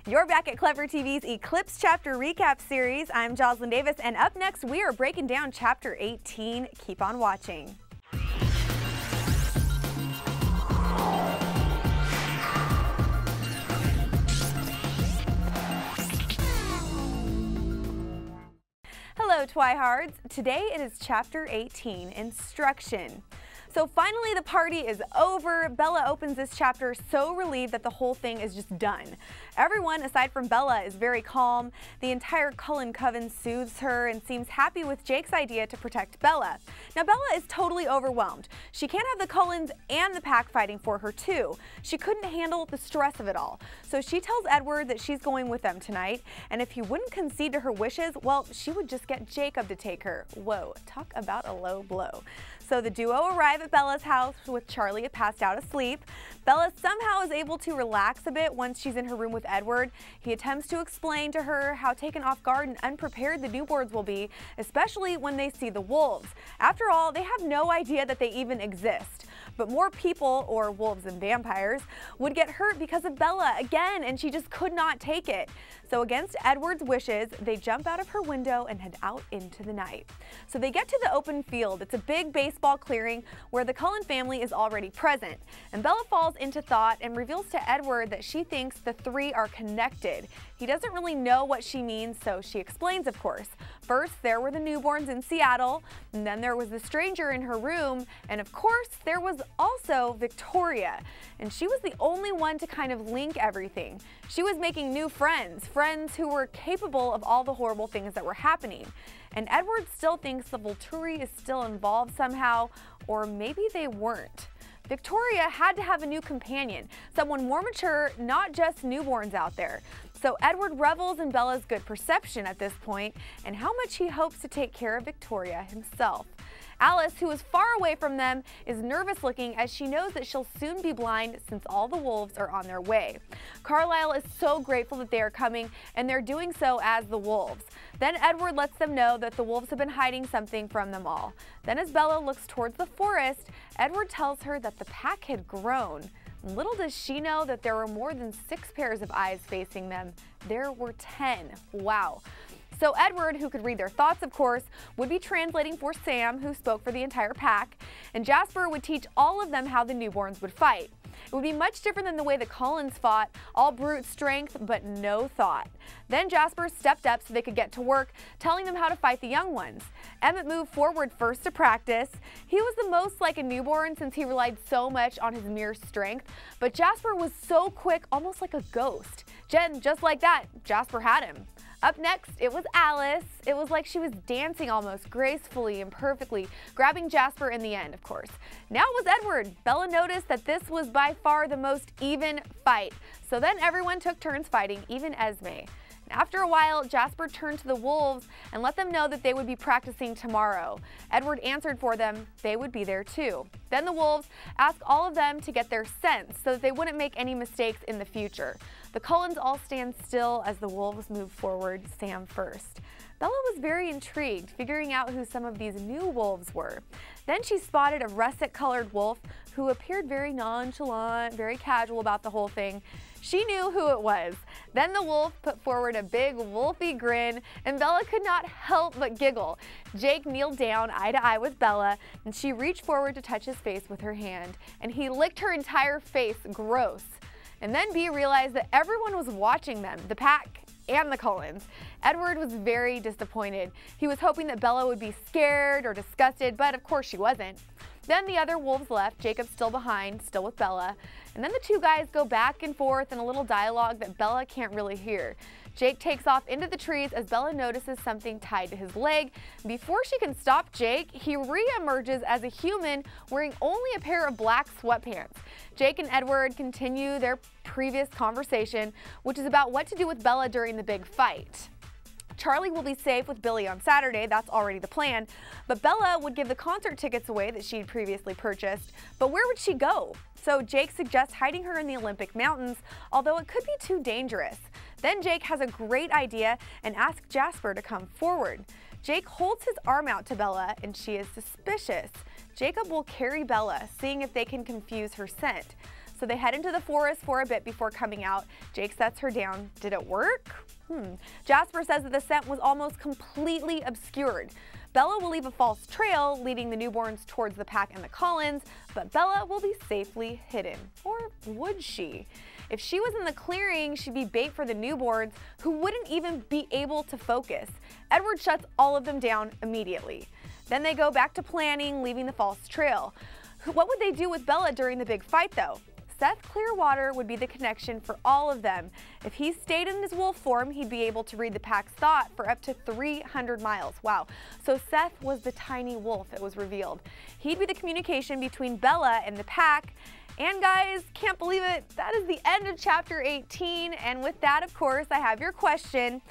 You're back at Clever TV's Eclipse Chapter Recap Series. I'm Jocelyn Davis, and up next we are breaking down Chapter 18. Keep on watching. Hello, Twihards. Today it is Chapter 18, Instruction. So finally the party is over. Bella opens this chapter so relieved that the whole thing is just done. Everyone, aside from Bella, is very calm. The entire Cullen coven soothes her and seems happy with Jake's idea to protect Bella. Now Bella is totally overwhelmed. She can't have the Cullens and the pack fighting for her too. She couldn't handle the stress of it all. So she tells Edward that she's going with them tonight, and if he wouldn't concede to her wishes, well, she would just get Jacob to take her. Whoa, talk about a low blow. So the duo arrive at Bella's house with Charlie passed out asleep. Bella somehow is able to relax a bit once she's in her room with Edward. He attempts to explain to her how taken off guard and unprepared the newborns will be, especially when they see the wolves. After all, they have no idea that they even exist. But more people, or wolves and vampires, would get hurt because of Bella again, and she just could not take it. So against Edward's wishes, they jump out of her window and head out into the night. So they get to the open field. It's a big baseball clearing where the Cullen family is already present. And Bella falls into thought and reveals to Edward that she thinks the three are connected. He doesn't really know what she means, so she explains, of course. First, there were the newborns in Seattle, and then there was the stranger in her room, and of course, there was also Victoria. And she was the only one to kind of link everything. She was making new friends who were capable of all the horrible things that were happening. And Edward still thinks the Volturi is still involved somehow, or maybe they weren't. Victoria had to have a new companion, someone more mature, not just newborns out there. So Edward revels in Bella's good perception at this point and how much he hopes to take care of Victoria himself. Alice, who is far away from them, is nervous looking as she knows that she'll soon be blind since all the wolves are on their way. Carlisle is so grateful that they are coming, and they're doing so as the wolves. Then Edward lets them know that the wolves have been hiding something from them all. Then as Bella looks towards the forest, Edward tells her that the pack had grown. Little does she know that there were more than 6 pairs of eyes facing them. There were 10. Wow. So Edward, who could read their thoughts of course, would be translating for Sam, who spoke for the entire pack, and Jasper would teach all of them how the newborns would fight. It would be much different than the way the Cullens fought, all brute strength but no thought. Then Jasper stepped up so they could get to work, telling them how to fight the young ones. Emmett moved forward first to practice. He was the most like a newborn since he relied so much on his mere strength, but Jasper was so quick, almost like a ghost. Just like that, Jasper had him. Up next, it was Alice. It was like she was dancing almost gracefully and perfectly, grabbing Jasper in the end, of course. Now it was Edward. Bella noticed that this was by far the most even fight. So then everyone took turns fighting, even Esme. After a while, Jasper turned to the wolves and let them know that they would be practicing tomorrow. Edward answered for them. They would be there too. Then the wolves asked all of them to get their scents so that they wouldn't make any mistakes in the future. The Cullens all stand still as the wolves move forward, Sam first. Bella was very intrigued, figuring out who some of these new wolves were. Then she spotted a russet-colored wolf who appeared very nonchalant, very casual about the whole thing. She knew who it was. Then the wolf put forward a big wolfy grin, and Bella could not help but giggle. Jake kneeled down eye to eye with Bella, and she reached forward to touch his face with her hand, and he licked her entire face, gross. And then Bea realized that everyone was watching them, the pack and the Cullens. Edward was very disappointed. He was hoping that Bella would be scared or disgusted, but of course she wasn't. Then the other wolves left, Jacob still behind, still with Bella. And then the two guys go back and forth in a little dialogue that Bella can't really hear. Jake takes off into the trees as Bella notices something tied to his leg. Before she can stop Jake, he re-emerges as a human wearing only a pair of black sweatpants. Jake and Edward continue their previous conversation, which is about what to do with Bella during the big fight. Charlie will be safe with Billy on Saturday, that's already the plan, but Bella would give the concert tickets away that she'd previously purchased. But where would she go? So Jake suggests hiding her in the Olympic Mountains, although it could be too dangerous. Then Jake has a great idea and asks Jasper to come forward. Jake holds his arm out to Bella and she is suspicious. Jacob will carry Bella, seeing if they can confuse her scent. So they head into the forest for a bit before coming out. Jake sets her down. Did it work? Jasper says that the scent was almost completely obscured. Bella will leave a false trail, leading the newborns towards the pack and the Cullens, but Bella will be safely hidden. Or would she? If she was in the clearing, she'd be bait for the newborns, who wouldn't even be able to focus. Edward shuts all of them down immediately. Then they go back to planning, leaving the false trail. What would they do with Bella during the big fight, though? Seth Clearwater would be the connection for all of them. If he stayed in his wolf form, he'd be able to read the pack's thought for up to 300 miles. Wow. So Seth was the tiny wolf, it was revealed. He'd be the communication between Bella and the pack. And guys, can't believe it, that is the end of chapter 18. And with that, of course, I have your question.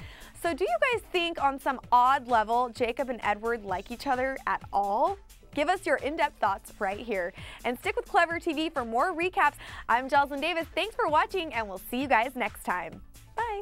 So do you guys think on some odd level, Jacob and Edward like each other at all? Give us your in-depth thoughts right here. And stick with Clever TV for more recaps. I'm Jocelyn Davis. Thanks for watching, and we'll see you guys next time. Bye.